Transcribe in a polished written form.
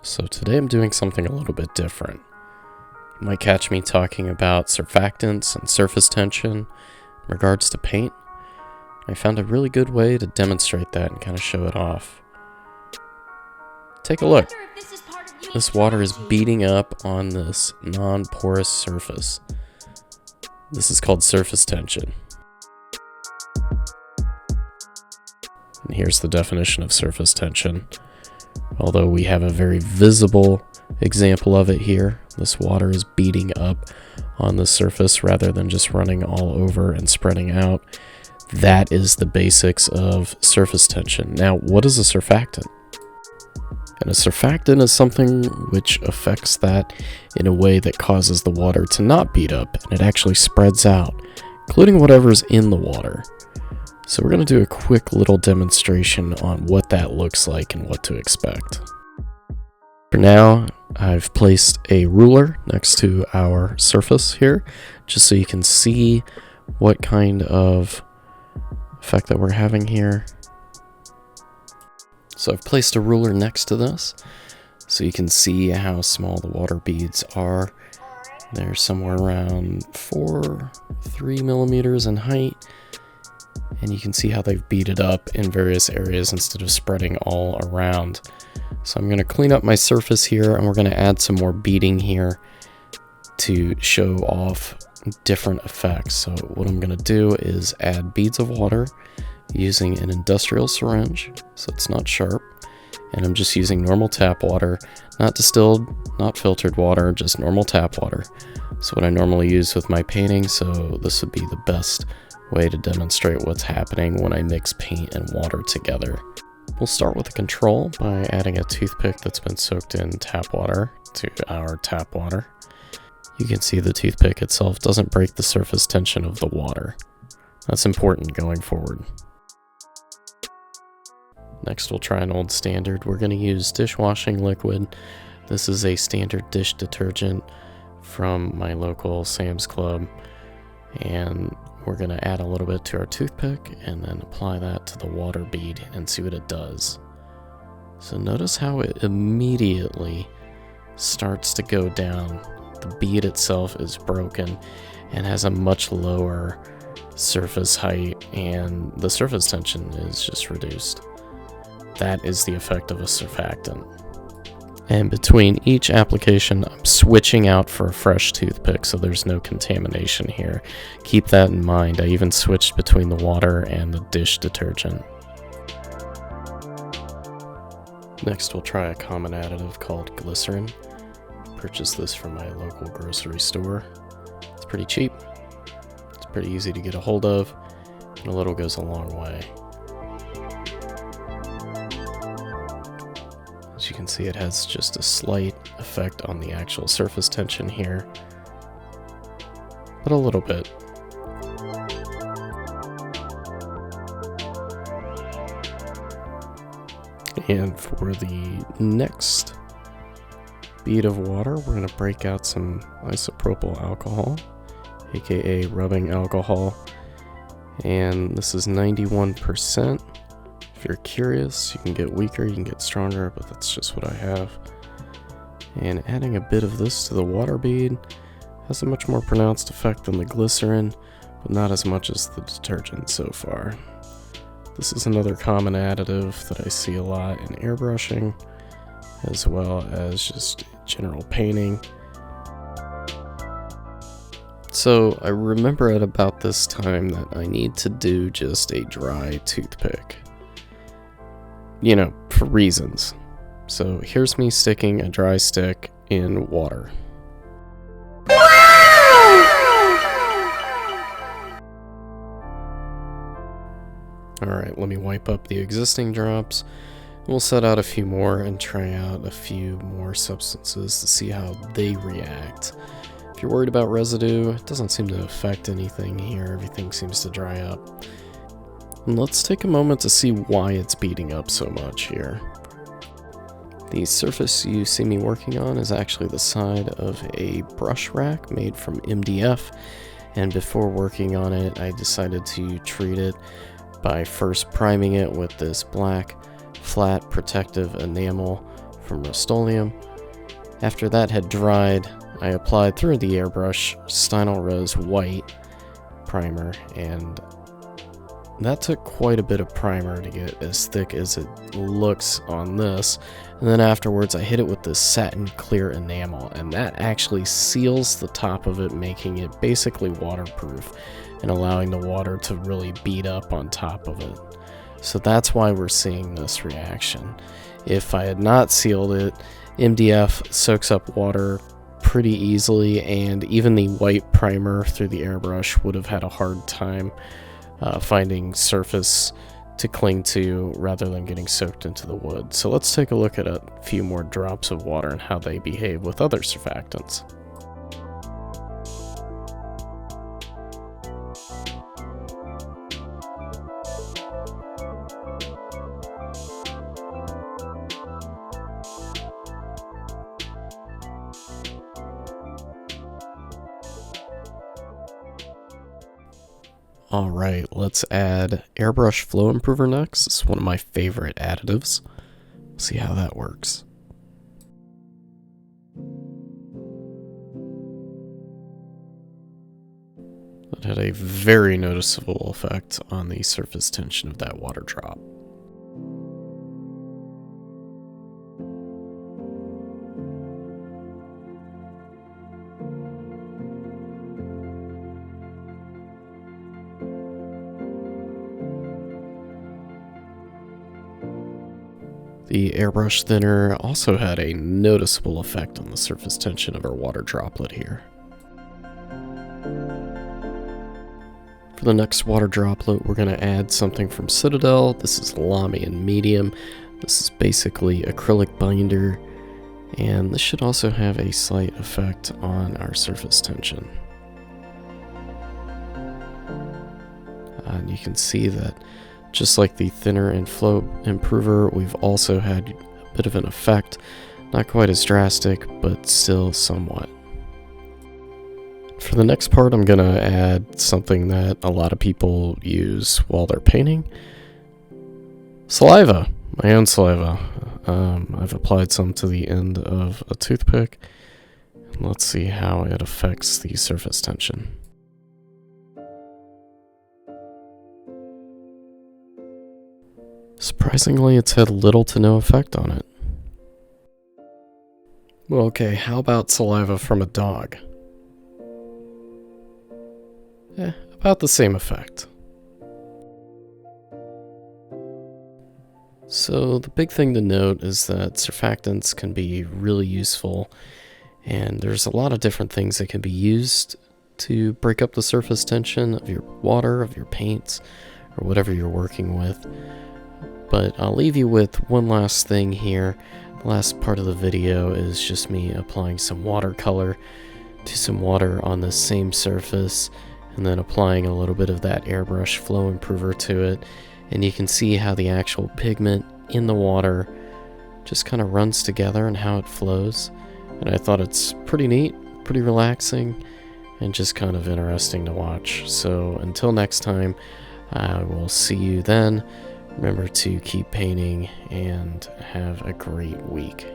So today I'm doing something a little bit different. You might catch me talking about surfactants and surface tension in regards to paint. I found a really good way to demonstrate that and kind of show it off. Take a look. This water is beating up on this non-porous surface. This is called surface tension. And here's the definition of surface tension. Although we have a very visible example of it here, this water is beating up on the surface rather than just running all over and spreading out. That is the basics of surface tension. Now, what is a surfactant? And a surfactant is something which affects that in a way that causes the water to not beat up, and it actually spreads out, including whatever's in the water. So we're going to do a quick little demonstration on what that looks like and what to expect. For now, I've placed a ruler next to our surface here, just so you can see what kind of effect that we're having here. So I've placed a ruler next to this, so you can see how small the water beads are. They're somewhere around 3 millimeters in height. And you can see how they've beaded up in various areas instead of spreading all around. So I'm going to clean up my surface here, and we're going to add some more beading here to show off different effects. So what I'm going to do is add beads of water using an industrial syringe, so it's not sharp. And I'm just using normal tap water, not distilled, not filtered water, just normal tap water. So what I normally use with my painting, so this would be the best way to demonstrate what's happening when I mix paint and water together. We'll start with the control by adding a toothpick that's been soaked in tap water to our tap water. You can see the toothpick itself doesn't break the surface tension of the water. That's important going forward. Next we'll try an old standard. We're going to use Dishwashing Liquid. This is a standard dish detergent from my local Sam's Club. And we're going to add a little bit to our toothpick and then apply that to the water bead and see what it does. So notice how it immediately starts to go down. The bead itself is broken and has a much lower surface height, and the surface tension is just reduced. That is the effect of a surfactant. And between each application, I'm switching out for a fresh toothpick so there's no contamination here. Keep that in mind. I even switched between the water and the dish detergent. Next, we'll try a common additive called Glycerin. Purchased this from my local grocery store. It's pretty cheap. It's pretty easy to get a hold of, and a little goes a long way. As you can see, it has just a slight effect on the actual surface tension here, but a little bit. And for the next bead of water, we're going to break out some Isopropyl Alcohol, aka rubbing alcohol, and this is 91%. If you're curious, you can get weaker, you can get stronger, but that's just what I have. And adding a bit of this to the water bead has a much more pronounced effect than the glycerin, but not as much as the detergent so far. This is another common additive that I see a lot in airbrushing, as well as just general painting. So I remember at about this time that I need to do just a dry toothpick. You know, for reasons. So here's me sticking a dry stick in water. Alright, let me wipe up the existing drops. We'll set out a few more and try out a few more substances to see how they react. If you're worried about residue, it doesn't seem to affect anything here. Everything seems to dry up. And let's take a moment to see why it's beating up so much here. The surface you see me working on is actually the side of a brush rack made from MDF, and before working on it I decided to treat it by first priming it with this black flat protective enamel from Rustoleum. After that had dried, I applied through the airbrush Stynylrez white primer, and that took quite a bit of primer to get as thick as it looks on this. And then afterwards I hit it with this satin clear enamel, and that actually seals the top of it, making it basically waterproof and allowing the water to really bead up on top of it. So that's why we're seeing this reaction. If I had not sealed it, MDF soaks up water pretty easily, and even the white primer through the airbrush would have had a hard time finding surface to cling to rather than getting soaked into the wood. So let's take a look at a few more drops of water and how they behave with other surfactants. Alright, let's add Airbrush Flow Improver next. It's one of my favorite additives. See how that works. It had a very noticeable effect on the surface tension of that water drop. The airbrush thinner also had a noticeable effect on the surface tension of our water droplet here. For the next water droplet, we're going to add something from Citadel. This is Lahmian Medium. This is basically acrylic binder, and this should also have a slight effect on our surface tension. And you can see that just like the thinner and flow improver, we've also had a bit of an effect. Not quite as drastic, but still somewhat. For the next part, I'm going to add something that a lot of people use while they're painting. Saliva. My own saliva. I've applied some to the end of a toothpick. Let's see how it affects the surface tension. Surprisingly, it's had little to no effect on it. Well, okay, how about saliva from a dog? About the same effect. So the big thing to note is that surfactants can be really useful, and there's a lot of different things that can be used to break up the surface tension of your water, of your paints, or whatever you're working with. But I'll leave you with one last thing here. The last part of the video is just me applying some watercolor to some water on the same surface, and then applying a little bit of that airbrush flow improver to it. And you can see how the actual pigment in the water just kind of runs together and how it flows. And I thought it's pretty neat, pretty relaxing, and just kind of interesting to watch. So until next time, I will see you then. Remember to keep painting and have a great week.